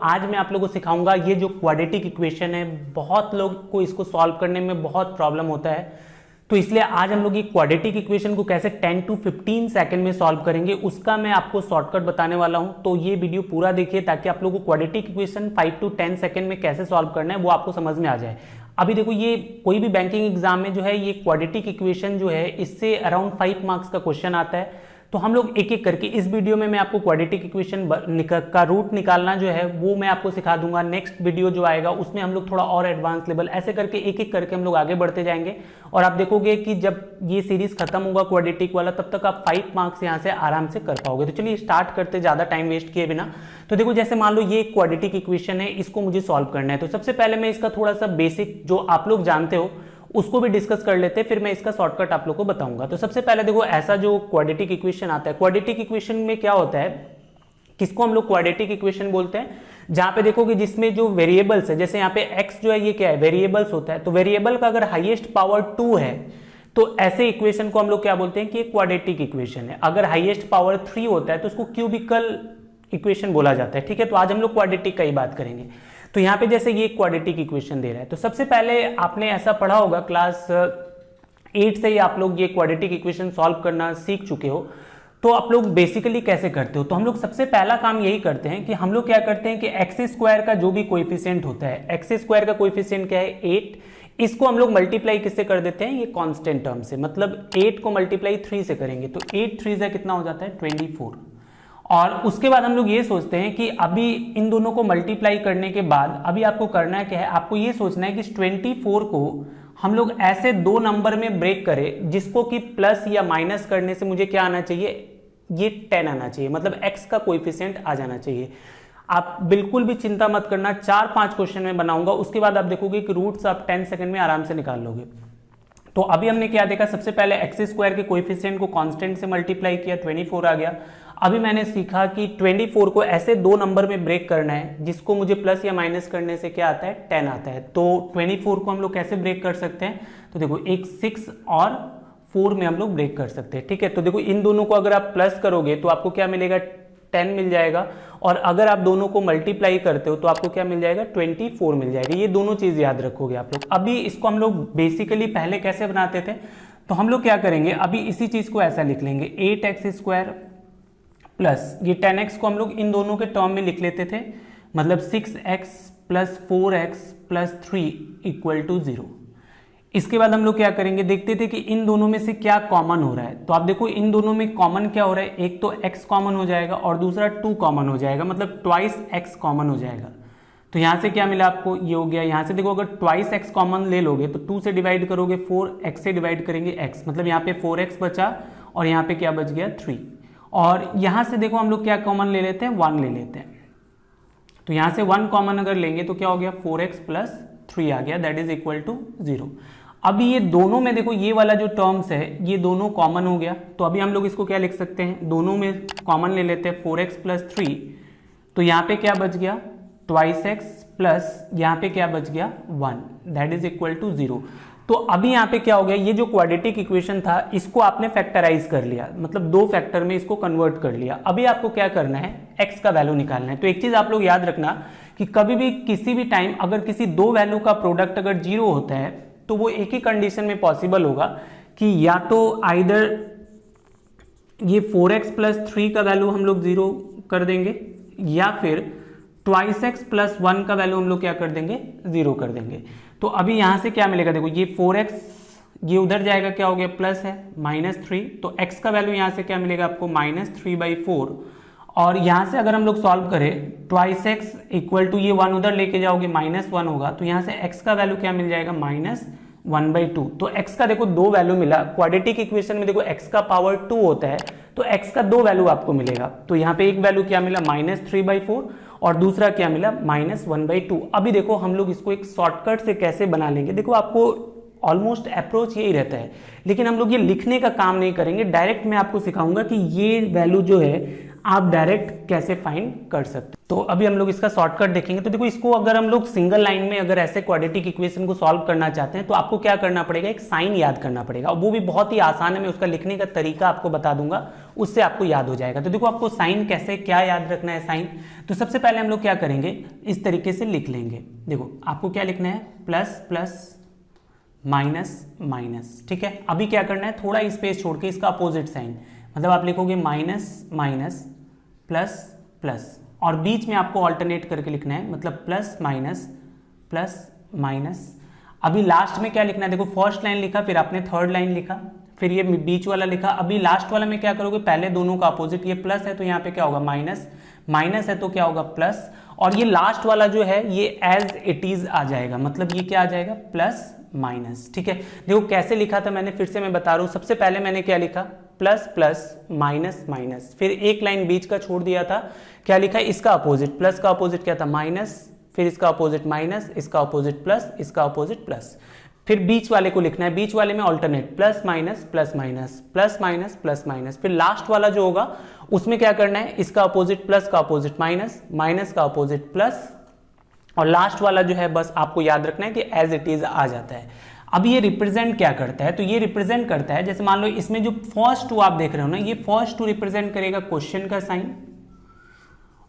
आज मैं आप लोगों को सिखाऊंगा ये जो क्वाड्रेटिक इक्वेशन है, बहुत लोग को इसको सॉल्व करने में बहुत प्रॉब्लम होता है। तो इसलिए आज हम लोग ये क्वाड्रेटिक इक्वेशन को कैसे 10 to 15 सेकंड में सॉल्व करेंगे उसका मैं आपको शॉर्टकट बताने वाला हूं। तो ये वीडियो पूरा देखिए ताकि आप लोगों को क्वाड्रेटिक इक्वेशन 5 to 10 सेकंड में कैसे सॉल्व करना है वो आपको समझ में आ जाए। अभी देखो, ये कोई भी बैंकिंग एग्जाम में जो है ये क्वाड्रेटिक इक्वेशन जो है इससे अराउंड 5 मार्क्स का क्वेश्चन आता है। तो हम लोग एक एक करके इस वीडियो में मैं आपको क्वाड्रेटिक इक्वेशन का रूट निकालना जो है वो मैं आपको सिखा दूंगा। नेक्स्ट वीडियो जो आएगा उसमें हम लोग थोड़ा और एडवांस लेवल ऐसे करके एक एक करके हम लोग आगे बढ़ते जाएंगे। और आप देखोगे कि जब ये सीरीज खत्म होगा क्वाड्रेटिक वाला तब तक आप 5 मार्क्स यहाँ से आराम से कर पाओगे। तो चलिए स्टार्ट करते, ज़्यादा टाइम वेस्ट किए बिना। तो देखो, जैसे मान लो ये क्वाड्रेटिक इक्वेशन है, इसको मुझे सॉल्व करना है। तो सबसे पहले मैं इसका थोड़ा सा बेसिक जो आप लोग जानते हो उसको भी डिस्कस कर लेते हैं, फिर मैं इसका शॉर्टकट आप लोग को बताऊंगा। तो सबसे पहले देखो, ऐसा जो क्वाड्रेटिक इक्वेशन आता है, क्वाड्रेटिक इक्वेशन में क्या होता है, किसको हम लोग क्वाड्रेटिक इक्वेशन बोलते हैं, जहां पे देखोगे जिसमें जो वेरिएबल्स है, जैसे यहाँ पे x जो है ये क्या है, वेरिएबल्स होता है। तो वेरिएबल का अगर हाईएस्ट पावर 2 है तो ऐसे इक्वेशन को हम लोग क्या बोलते हैं कि क्वाड्रेटिक इक्वेशन है। अगर हाईएस्ट पावर 3 होता है तो उसको क्यूबिकल इक्वेशन बोला जाता है। ठीक है, तो आज हम लोग क्वाड्रेटिक का ही बात करेंगे। तो यहाँ पे जैसे ये क्वाड्रेटिक इक्वेशन दे रहा है, तो सबसे पहले आपने ऐसा पढ़ा होगा क्लास 8 से ही आप लोग ये क्वाड्रेटिक इक्वेशन सॉल्व करना सीख चुके हो। तो आप लोग बेसिकली कैसे करते हो, तो हम लोग सबसे पहला काम यही करते हैं कि हम लोग क्या करते हैं कि एक्स स्क्वायर का जो भी कोएफिशिएंट होता है, एक्स स्क्वायर का कोएफिशिएंट क्या है 8, इसको हम लोग मल्टीप्लाई किससे कर देते हैं, ये कांस्टेंट टर्म से। मतलब 8 को मल्टीप्लाई 3 से करेंगे तो 8 3 से कितना हो जाता है 24। और उसके बाद हम लोग ये सोचते हैं कि अभी इन दोनों को मल्टीप्लाई करने के बाद अभी आपको करना क्या है, आपको ये सोचना है कि 24 को हम लोग ऐसे दो नंबर में ब्रेक करें जिसको कि प्लस या माइनस करने से मुझे क्या आना चाहिए, ये 10 आना चाहिए। मतलब x का कोएफिशिएंट आ जाना चाहिए। आप बिल्कुल भी चिंता मत करना, 4-5 क्वेश्चन में बनाऊंगा, उसके बाद आप देखोगे कि रूट्स आप 10 सेकंड में आराम से निकाल लोगे। तो अभी हमने क्या देखा, सबसे पहले एक्स स्क्वायर के कोएफिशिएंट को कांस्टेंट से मल्टीप्लाई किया, 24 आ गया। अभी मैंने सीखा कि 24 को ऐसे दो नंबर में ब्रेक करना है जिसको मुझे प्लस या माइनस करने से क्या आता है 10 आता है। तो 24 को हम लोग कैसे ब्रेक कर सकते हैं, तो देखो एक 6 और 4 में हम लोग ब्रेक कर सकते हैं। ठीक है, तो देखो इन दोनों को अगर आप प्लस करोगे तो आपको क्या मिलेगा 10 मिल जाएगा, और अगर आप दोनों को मल्टीप्लाई करते हो तो आपको क्या मिल जाएगा 24 मिल जाएगा। ये दोनों चीज याद रखोगे आप लोग। अभी इसको हम लोग बेसिकली पहले कैसे बनाते थे, तो हम लोग क्या करेंगे, अभी इसी चीज को ऐसा लिख लेंगे 8x स्क्वायर प्लस ये 10x को हम लोग इन दोनों के टर्म में लिख लेते थे। मतलब 6x plus 4x plus 3 equal to 0। इसके बाद हम लोग क्या करेंगे, देखते थे कि इन दोनों में से क्या कॉमन हो रहा है। तो आप देखो इन दोनों में कॉमन क्या हो रहा है, एक तो x कॉमन हो जाएगा और दूसरा 2 कॉमन हो जाएगा, मतलब ट्वाइस x कॉमन हो जाएगा। तो यहाँ से क्या मिला आपको, ये हो गया। यहाँ से देखो अगर ट्वाइस x कॉमन ले लोगे तो 2 से डिवाइड करोगे 4x से डिवाइड करेंगे x, मतलब यहाँ पे 4x बचा और यहाँ पे क्या बच गया 3। और यहाँ से देखो हम लोग क्या कॉमन ले लेते हैं, 1 ले लेते हैं। तो यहाँ से 1 कॉमन अगर लेंगे तो क्या हो गया 4x प्लस 3 आ गया, दैट इज इक्वल टू 0। अभी ये दोनों में देखो ये वाला जो टर्म्स है ये दोनों कॉमन हो गया, तो अभी हम लोग इसको क्या लिख सकते हैं, दोनों में कॉमन ले लेते हैं 4x प्लस 3। तो यहाँ पे क्या बच गया ट्वाइस x प्लस यहाँ पे क्या बच गया 1, दैट इज इक्वल टू 0। तो अभी यहाँ पे क्या हो गया, ये जो क्वाड्रेटिक इक्वेशन था इसको आपने फैक्टराइज कर लिया, मतलब 2 फैक्टर में इसको कन्वर्ट कर लिया। अभी आपको क्या करना है, x का वैल्यू निकालना है। तो एक चीज आप लोग याद रखना कि कभी भी किसी भी टाइम अगर किसी दो वैल्यू का प्रोडक्ट अगर 0 होता है तो वो एक ही कंडीशन में पॉसिबल होगा कि या तो आइदर ये 4x प्लस 3 का वैल्यू हम लोग 0 कर देंगे, या फिर ट्वाइस x प्लस 1 का वैल्यू हम लोग क्या कर देंगे 0 कर देंगे। तो अभी यहाँ से क्या मिलेगा, देखो ये 4x ये उधर जाएगा, क्या हो गया प्लस है -3, तो x का वैल्यू यहाँ से क्या मिलेगा आपको -3/4। और यहाँ से अगर हम लोग सॉल्व करें ट्वाइस x इक्वल टू ये 1 उधर लेके जाओगे -1 होगा, तो यहाँ से x का वैल्यू क्या मिल जाएगा -1/2। तो x का देखो 2 वैल्यू मिला। क्वाड्रेटिक इक्वेशन में देखो x का पावर 2 होता है तो x का 2 वैल्यू आपको मिलेगा। तो यहाँ पे एक वैल्यू क्या मिला -3/4 और दूसरा क्या मिला -1/2। अभी देखो हम लोग इसको एक शॉर्टकट से कैसे बना लेंगे, देखो आपको ऑलमोस्ट अप्रोच यही रहता है, लेकिन हम लोग ये लिखने का काम नहीं करेंगे, डायरेक्ट मैं आपको सिखाऊंगा कि ये वैल्यू जो है आप डायरेक्ट कैसे फाइंड कर सकते हो। तो अभी हम लोग इसका शॉर्टकट देखेंगे। तो देखो इसको अगर हम लोग सिंगल लाइन में अगर ऐसे क्वाड्रेटिक इक्वेशन को सॉल्व करना चाहते हैं तो आपको क्या करना पड़ेगा, एक साइन याद करना पड़ेगा, और वो भी बहुत ही आसान है। मैं उसका लिखने का तरीका आपको बता दूंगा, उससे आपको याद हो जाएगा। तो देखो आपको साइन कैसे क्या याद रखना है साइन, तो सबसे पहले हम लोग क्या करेंगे, इस तरीके से लिख लेंगे। देखो आपको क्या लिखना है, प्लस प्लस माइनस माइनस, ठीक है। अभी क्या करना है, थोड़ा स्पेस छोड़ के इसका अपोजिट साइन, मतलब आप लिखोगे माइनस माइनस प्लस प्लस, और बीच में आपको ऑल्टरनेट करके लिखना है, मतलब प्लस माइनस। अभी लास्ट में क्या लिखना है, देखो फर्स्ट लाइन लिखा, फिर आपने थर्ड लाइन लिखा, फिर ये बीच वाला लिखा। अभी लास्ट वाला में क्या करोगे, पहले दोनों का अपोजिट, ये प्लस है तो यहाँ पे क्या होगा माइनस, माइनस है तो क्या होगा प्लस, और ये लास्ट वाला जो है ये एज इट इज आ जाएगा, मतलब ये क्या आ जाएगा प्लस माइनस, ठीक है। देखो कैसे लिखा था मैंने, फिर से मैं बता रहा हूँ। सबसे पहले मैंने क्या लिखा, प्लस प्लस माइनस माइनस, फिर एक लाइन बीच का छोड़ दिया था, क्या लिखा, इसका अपोजिट, प्लस का अपोजिट क्या था माइनस, फिर इसका अपोजिट माइनस, इसका अपोजिट प्लस, इसका अपोजिट प्लस, फिर बीच वाले को लिखना है, बीच वाले में alternate, plus minus plus minus, plus minus plus minus, फिर लास्ट वाला जो होगा उसमें क्या करना है, इसका अपोजिट प्लस का अपोजिट माइनस, माइनस का अपोजिट प्लस, और लास्ट वाला जो है बस आपको याद रखना है कि एज इट इज आ जाता है। अब ये रिप्रेजेंट क्या करता है, तो ये रिप्रेजेंट करता है, जैसे मान लो इसमें जो फर्स्ट टू आप देख रहे हो ना, ये फर्स्ट टू रिप्रेजेंट करेगा क्वेश्चन का साइन,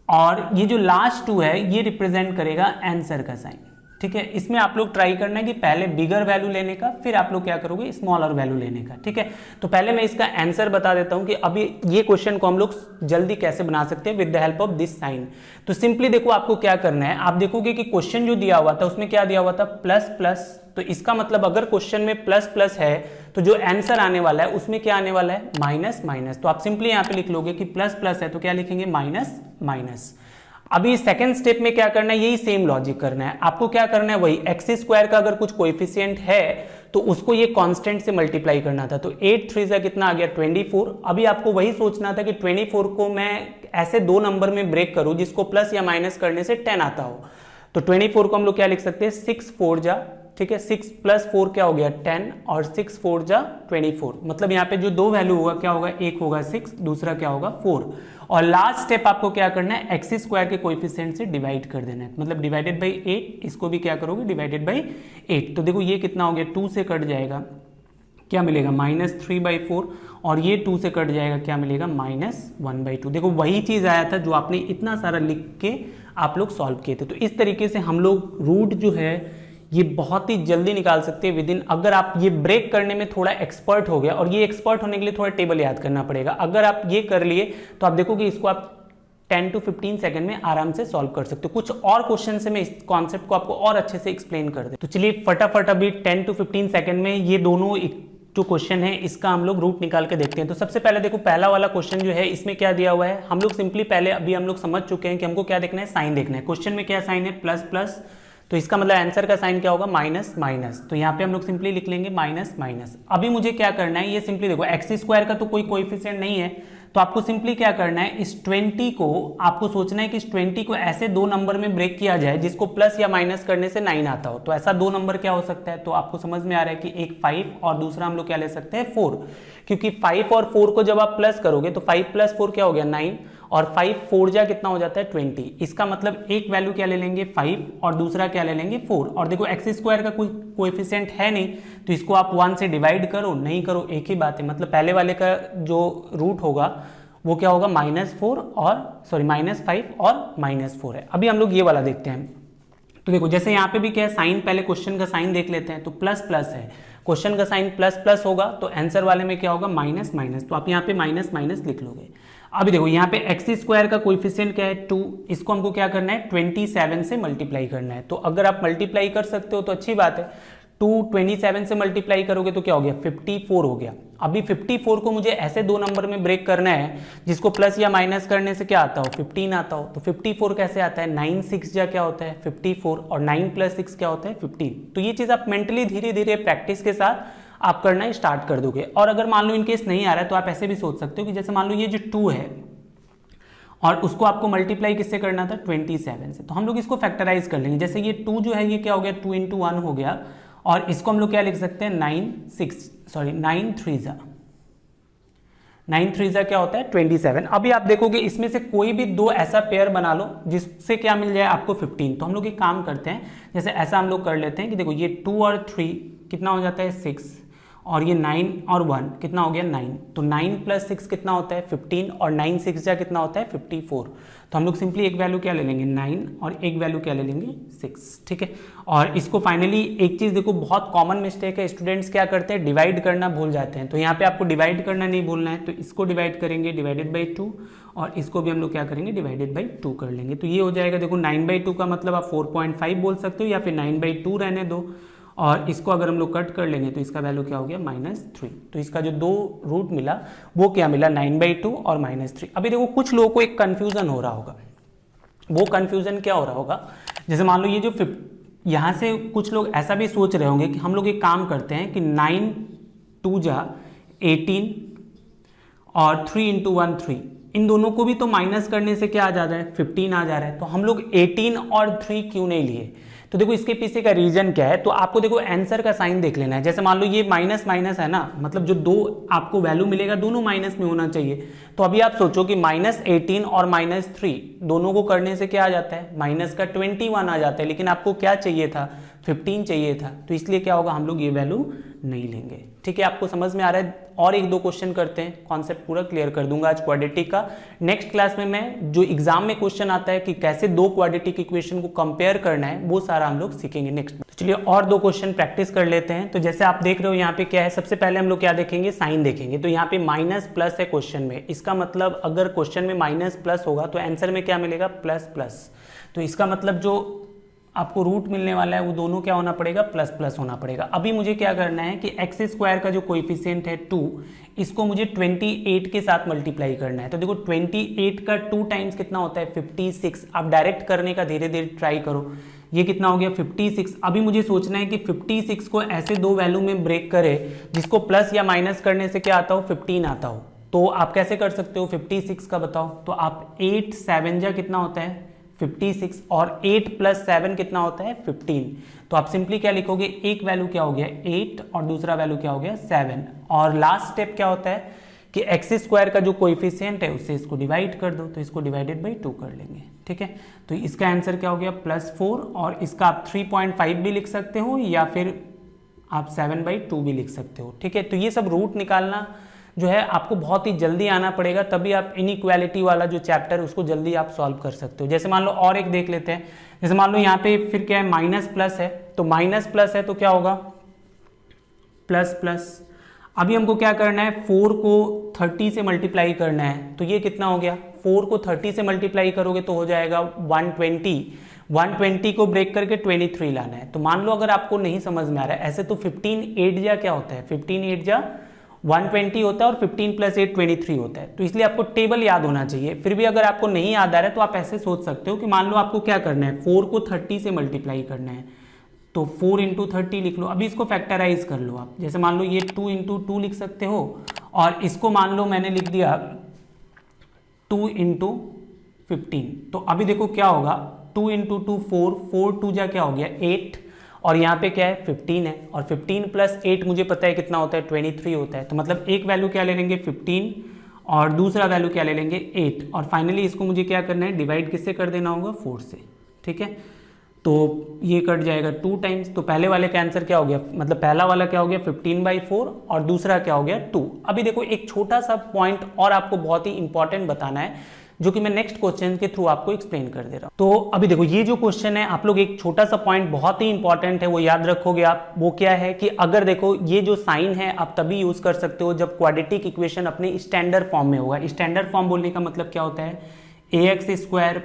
और ये जो लास्ट टू है ये रिप्रेजेंट करेगा आंसर का साइन, ठीक है। इसमें आप लोग ट्राई करना है कि पहले बिगर वैल्यू लेने का, फिर आप लोग क्या करोगे स्मॉलर वैल्यू लेने का, ठीक है। तो पहले मैं इसका आंसर बता देता हूं कि अभी ये क्वेश्चन को हम लोग जल्दी कैसे बना सकते हैं with the help of this sign. तो सिंपली देखो आपको क्या करना है, आप देखोगे कि क्वेश्चन जो दिया हुआ था उसमें क्या दिया हुआ था, प्लस प्लस, तो इसका मतलब अगर क्वेश्चन में प्लस प्लस है तो जो आंसर आने वाला है उसमें क्या आने वाला है, माइनस माइनस। तो आप सिंपली यहाँ पे लिख लोगे कि प्लस प्लस है तो क्या लिखेंगे, माइनस माइनस। अभी सेकंड स्टेप में क्या करना है, यही सेम लॉजिक करना है। आपको क्या करना है, वही एक्स स्क्वायर का अगर कुछ कोएफिशिएंट है तो उसको ये कांस्टेंट से मल्टीप्लाई करना था। तो 8 3 से कितना आ गया 24। अभी आपको वही सोचना था कि 24 को मैं ऐसे दो नंबर में ब्रेक करूं जिसको प्लस या माइनस करने से 10 आता हो। तो 24 को हम लोग क्या लिख सकते हैं, 6 4 जा, ठीक है, 6 + 4 क्या हो गया 10, और 6 4 जा 24। मतलब यहाँ पे जो दो वैल्यू होगा क्या होगा, एक होगा 6, दूसरा क्या होगा 4। और लास्ट स्टेप आपको क्या करना है, एक्स स्क्वायर के कोएफिशिएंट से डिवाइड कर देना है, मतलब डिवाइडेड बाई 8, इसको भी क्या करोगे डिवाइडेड बाई 8। तो देखो ये कितना हो गया, 2 से कट जाएगा, क्या मिलेगा -3/4, और ये 2 से कट जाएगा, क्या मिलेगा -1/2। देखो वही चीज आया था जो आपने इतना सारा लिख के आप लोग सॉल्व किए थे। तो इस तरीके से हम लोग रूट जो है ये बहुत ही जल्दी निकाल सकते हैं विदिन, अगर आप ये ब्रेक करने में थोड़ा एक्सपर्ट हो गया, और ये एक्सपर्ट होने के लिए थोड़ा टेबल याद करना पड़ेगा। अगर आप ये कर लिए तो आप देखोगे इसको आप 10 to 15 सेकंड में आराम से सॉल्व कर सकते हो। कुछ और क्वेश्चन से मैं इस कॉन्सेप्ट को आपको और अच्छे से एक्सप्लेन कर दे। तो चलिए फटाफट अभी 10 to 15 सेकंड में ये दोनों जो क्वेश्चन है इसका हम लोग रूट निकाल के देखते हैं। तो सबसे पहले देखो पहला वाला क्वेश्चन जो है इसमें क्या दिया हुआ है, हम लोग सिंपली पहले अभी हम लोग समझ चुके हैं कि हमको क्या देखना है, साइन देखना है। क्वेश्चन में क्या साइन है, प्लस प्लस, तो इसका मतलब आंसर का साइन क्या होगा, माइनस माइनस। तो यहाँ पे हम लोग सिंपली लिख लेंगे माइनस माइनस। अभी मुझे क्या करना है, ये सिंपली देखो एक्स स्क्वायर का तो कोई कोएफिशिएंट नहीं है, तो आपको सिंपली क्या करना है, इस 20 को आपको सोचना है कि इस 20 को ऐसे दो नंबर में ब्रेक किया जाए जिसको प्लस या माइनस करने से 9 आता हो। तो ऐसा दो नंबर क्या हो सकता है, तो आपको समझ में आ रहा है कि एक 5 और दूसरा हम लोग क्या ले सकते हैं 4, क्योंकि 5 और 4 को जब आप प्लस करोगे तो 5 + 4 क्या हो गया 9, और 5 4 जा कितना हो जाता है 20। इसका मतलब एक वैल्यू क्या ले लेंगे 5 और दूसरा क्या ले लेंगे 4। और देखो एक्स स्क्वायर का कोई कोएफिशिएंट है नहीं तो इसको आप 1 से डिवाइड करो नहीं करो एक ही बात है। मतलब पहले वाले का जो रूट होगा वो क्या होगा -4 और -5 और -4 है। अभी हम लोग ये वाला देखते हैं। तो देखो जैसे यहाँ पे भी क्या है, साइन पहले क्वेश्चन का साइन देख लेते हैं। तो प्लस प्लस है, क्वेश्चन का साइन प्लस प्लस होगा तो आंसर वाले में क्या होगा माइनस माइनस, तो आप यहाँ पे माइनस माइनस लिख लोगे। अभी देखो यहाँ पे एक्स स्क्वायर का कोएफिशिएंट क्या है 2, इसको हमको क्या करना है 27 से मल्टीप्लाई करना है। तो अगर आप मल्टीप्लाई कर सकते हो तो अच्छी बात है। 2 27 से मल्टीप्लाई करोगे तो क्या हो गया 54 हो गया। अभी 54 को मुझे ऐसे दो नंबर में ब्रेक करना है जिसको प्लस या माइनस करने से क्या आता हो 15 आता हो। तो 54 कैसे आता है, 9 6 जा क्या होता है 54, और 9 + 6 क्या होता है 15। तो ये चीज आप मेंटली धीरे धीरे प्रैक्टिस के साथ आप करना स्टार्ट कर दोगे। और अगर मान लो इनकेस नहीं आ रहा है तो आप ऐसे भी सोच सकते हो कि जैसे मान लो ये जो 2 है और उसको आपको मल्टीप्लाई किससे करना था 27 से, तो हम लोग इसको फैक्टराइज कर लेंगे। जैसे ये 2 जो है ये क्या हो गया 2 × 1 हो गया, और इसको हम लोग क्या लिख सकते हैं 9 3 जा 9 3 क्या होता है 27। अभी आप देखोगे इसमें से कोई भी दो ऐसा पेयर बना लो जिससे क्या मिल जाए आपको 15। तो हम लोग एक काम करते हैं, जैसे ऐसा हम लोग कर लेते हैं कि देखो ये 2 और 3 कितना हो जाता है 6, और ये 9 और 1 कितना हो गया 9। तो 9 + 6 कितना होता है 15, और 9 6 जा कितना होता है 54। तो हम लोग सिंपली एक वैल्यू क्या ले लेंगे 9 और एक वैल्यू क्या ले लेंगे 6, ठीक है। और इसको फाइनली एक चीज़ देखो, बहुत कॉमन मिस्टेक है, स्टूडेंट्स क्या करते हैं डिवाइड करना भूल जाते हैं। तो यहाँ पे आपको डिवाइड करना नहीं भूलना है, तो इसको डिवाइड करेंगे डिवाइडेड बाई 2, और इसको भी हम लोग क्या करेंगे डिवाइडेड बाई 2 कर लेंगे। तो ये हो जाएगा देखो 9/2 का मतलब आप 4.5 बोल सकते हो, या फिर 9/2 रहने दो, और इसको अगर हम लोग कट कर लेंगे तो इसका वैल्यू क्या हो गया -3। तो इसका जो दो रूट मिला वो क्या मिला 9/2 और -3। अभी देखो कुछ लोगों को एक कन्फ्यूजन हो रहा होगा, वो कन्फ्यूजन क्या हो रहा होगा, जैसे मान लो ये जो यहाँ से कुछ लोग ऐसा भी सोच रहे होंगे कि हम लोग एक काम करते हैं कि 9 2 जा 18 और 3 × 1 3, इन दोनों को भी तो माइनस करने से क्या आ जा रहा है 15 आ जा रहा है। तो हम लोग 18 और 3 क्यों नहीं लिए, तो देखो इसके पीछे का रीजन क्या है। तो आपको देखो आंसर का साइन देख लेना है, जैसे मान लो ये माइनस माइनस है ना, मतलब जो दो आपको वैल्यू मिलेगा दोनों माइनस में होना चाहिए। तो अभी आप सोचो कि -18 और -3 दोनों को करने से क्या आ जाता है माइनस का 21 आ जाता है, लेकिन आपको क्या चाहिए था 15 चाहिए था। तो इसलिए क्या होगा हम लोग ये वैल्यू नहीं लेंगे, ठीक है। आपको समझ में आ रहा है। और एक दो क्वेश्चन करते हैं, कॉन्सेप्ट पूरा क्लियर कर दूंगा आज क्वाड्रेटिक का। नेक्स्ट क्लास में मैं जो एग्जाम में क्वेश्चन आता है कि कैसे दो क्वाड्रेटिक इक्वेशन को कंपेयर करना है, वो सारा हम लोग सीखेंगे नेक्स्ट। तो चलिए और दो क्वेश्चन प्रैक्टिस कर लेते हैं। तो जैसे आप देख रहे हो यहाँ पे क्या है, सबसे पहले हम लोग क्या देखेंगे साइन देखेंगे। तो यहाँ पे माइनस प्लस है क्वेश्चन में, इसका मतलब अगर क्वेश्चन में माइनस प्लस होगा तो आंसर में क्या मिलेगा प्लस प्लस। तो इसका मतलब जो आपको रूट मिलने वाला है वो दोनों क्या होना पड़ेगा प्लस प्लस होना पड़ेगा। अभी मुझे क्या करना है कि x² का जो कोएफिशिएंट है 2, इसको मुझे 28 के साथ मल्टीप्लाई करना है। तो देखो 28 का 2 टाइम्स कितना होता है 56। आप डायरेक्ट करने का धीरे धीरे ट्राई करो। ये कितना हो गया 56। अभी मुझे सोचना है कि 56 को ऐसे दो वैल्यू में ब्रेक करे जिसको प्लस या माइनस करने से क्या आता हो 15 आता हो। तो आप कैसे कर सकते हो 56 का बताओ। तो आप 8 7 जा कितना होता है 56, और 8 + 7 कितना होता है 15। तो आप सिंपली क्या लिखोगे, एक वैल्यू क्या हो गया 8 और दूसरा वैल्यू क्या हो गया 7, और लास्ट स्टेप क्या होता है कि x² का जो कोएफिशिएंट है उससे इसको डिवाइड कर दो। तो इसको डिवाइडेड बाई 2 कर लेंगे, ठीक है। तो इसका आंसर क्या हो गया +4, और इसका आप 3.5 भी लिख सकते हो या फिर आप 7/2 भी लिख सकते हो, ठीक है। तो ये सब रूट निकालना जो है आपको बहुत ही जल्दी आना पड़ेगा, तभी आप इनइक्वालिटी वाला जो चैप्टर है उसको जल्दी आप सॉल्व कर सकते हो। जैसे मान लो और एक देख लेते हैं, जैसे मान लो यहाँ पे फिर क्या है माइनस प्लस है, तो माइनस प्लस है तो क्या होगा प्लस प्लस। अभी हमको क्या करना है 4 को 30 से मल्टीप्लाई करना है। तो ये कितना हो गया 4 को 30 से मल्टीप्लाई करोगे तो हो जाएगा 120 को ब्रेक करके 23 लाना है। तो मान लो अगर आपको नहीं समझ में आ रहा है, ऐसे तो 15 8 जा क्या होता है 15 8 जा 120 होता है, और 15 + 8 23 होता है। तो इसलिए आपको टेबल याद होना चाहिए। फिर भी अगर आपको नहीं याद आ रहा है तो आप ऐसे सोच सकते हो कि मान लो आपको क्या करना है 4 को 30 से मल्टीप्लाई करना है, तो 4 × 30 लिख लो। अभी इसको फैक्टराइज कर लो आप, जैसे मान लो ये 2 × 2 लिख सकते हो, और इसको मान लो मैंने लिख दिया 2 × 15। तो अभी देखो क्या होगा 2 × 2 4, 4 2 जा क्या हो गया 8, और यहाँ पे क्या है 15 है, और 15 + 8 मुझे पता है कितना होता है 23 होता है। तो मतलब एक वैल्यू क्या ले लेंगे 15 और दूसरा वैल्यू क्या ले लेंगे 8, और फाइनली इसको मुझे क्या करना है डिवाइड किससे कर देना होगा 4 से, ठीक है। तो ये कट जाएगा 2 टाइम्स। तो पहले वाले का आंसर क्या हो गया, मतलब पहला वाला क्या हो गया 15/4 और दूसरा क्या हो गया 2। अभी देखो एक छोटा सा पॉइंट और आपको बहुत ही इंपॉर्टेंट बताना है, जो कि मैं नेक्स्ट क्वेश्चन के थ्रू आपको एक्सप्लेन कर दे रहा हूं। तो अभी देखो ये जो क्वेश्चन है आप लोग एक छोटा सा पॉइंट बहुत ही इंपॉर्टेंट है वो याद रखोगे आप। वो क्या है कि अगर देखो ये जो साइन है आप तभी यूज कर सकते हो जब क्वाड्रेटिक इक्वेशन अपने स्टैंडर्ड फॉर्म में होगा। स्टैंडर्ड फॉर्म बोलने का मतलब क्या होता है ax²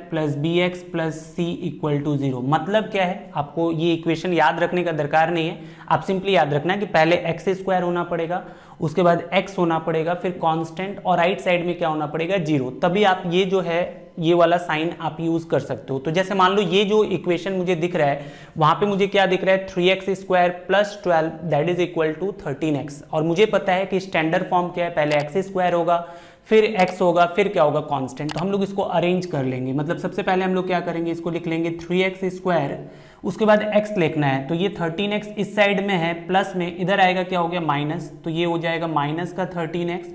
+ bx + c = 0। मतलब क्या है, आपको ये इक्वेशन याद रखने का दरकार नहीं है, आप सिंपली याद रखना है कि पहले x² होना पड़ेगा, उसके बाद x होना पड़ेगा, फिर कांस्टेंट, और राइट साइड में क्या होना पड़ेगा 0, तभी आप ये जो है ये वाला साइन आप यूज कर सकते हो। तो जैसे मान लो ये जो इक्वेशन मुझे दिख रहा है वहां पे मुझे क्या दिख रहा है 3x² + 12 that is equal to 13x, और मुझे पता है कि स्टैंडर्ड फॉर्म क्या है पहले x² होगा, फिर x होगा, फिर क्या होगा कांस्टेंट। तो हम लोग इसको अरेंज कर लेंगे, मतलब सबसे पहले हम लोग क्या करेंगे इसको लिख लेंगे 3x², उसके बाद x लिखना है। तो ये 13x इस साइड में है प्लस में, इधर आएगा क्या हो गया माइनस, तो ये हो जाएगा माइनस का 13x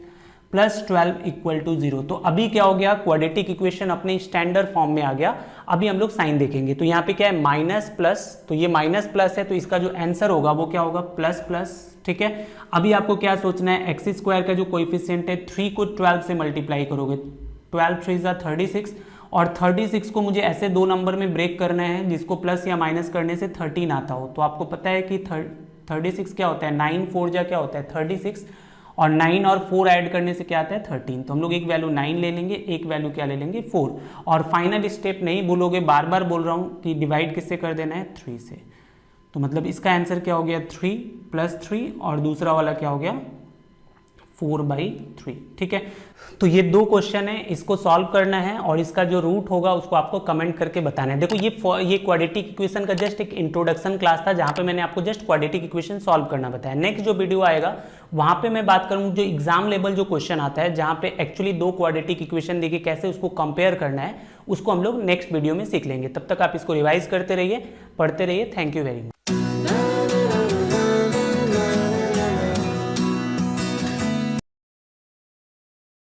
+12 इक्वल टू 0। तो अभी क्या हो गया, क्वाड्रेटिक इक्वेशन अपने स्टैंडर्ड फॉर्म में आ गया। अभी हम लोग साइन देखेंगे, तो यहाँ पे क्या है माइनस प्लस, तो ये माइनस प्लस है, तो इसका जो आंसर होगा वो क्या होगा प्लस प्लस। ठीक है, अभी आपको क्या सोचना है, एक्स स्क्वायर का जो कोएफिशिएंट है 3 को 12 से मल्टीप्लाई करोगे, 12 3 जा 36, और 36 को मुझे ऐसे दो नंबर में ब्रेक करना है जिसको प्लस या माइनस करने से 13 आता हो। तो आपको पता है कि 36 क्या होता है, 9 4 जा क्या होता है 36, और 9 और 4 ऐड करने से क्या आता है 13। तो हम लोग एक वैल्यू 9 ले लेंगे, एक वैल्यू क्या ले लेंगे 4, और फाइनल स्टेप नहीं भूलोगे, बार बार बोल रहा हूँ कि डिवाइड किससे कर देना है 3 से। तो मतलब इसका आंसर क्या हो गया 3 + 3, और दूसरा वाला क्या हो गया 4/3। ठीक है, तो ये दो क्वेश्चन है, इसको सॉल्व करना है और इसका जो रूट होगा उसको आपको कमेंट करके बताना है। देखो ये क्वाड्रेटिक इक्वेशन का जस्ट एक इंट्रोडक्शन क्लास था जहां पे मैंने आपको जस्ट क्वाड्रेटिक इक्वेशन सॉल्व करना बताया। नेक्स्ट जो वीडियो आएगा वहां पे मैं बात करूंगा जो एग्जाम लेवल जो क्वेश्चन आता है जहां पे एक्चुअली दो क्वाड्रेटिक इक्वेशन देके कैसे उसको कंपेयर करना है, उसको हम लोग नेक्स्ट वीडियो में सीख लेंगे। तब तक आप इसको रिवाइज करते रहिए, पढ़ते रहिए। Thank you very much.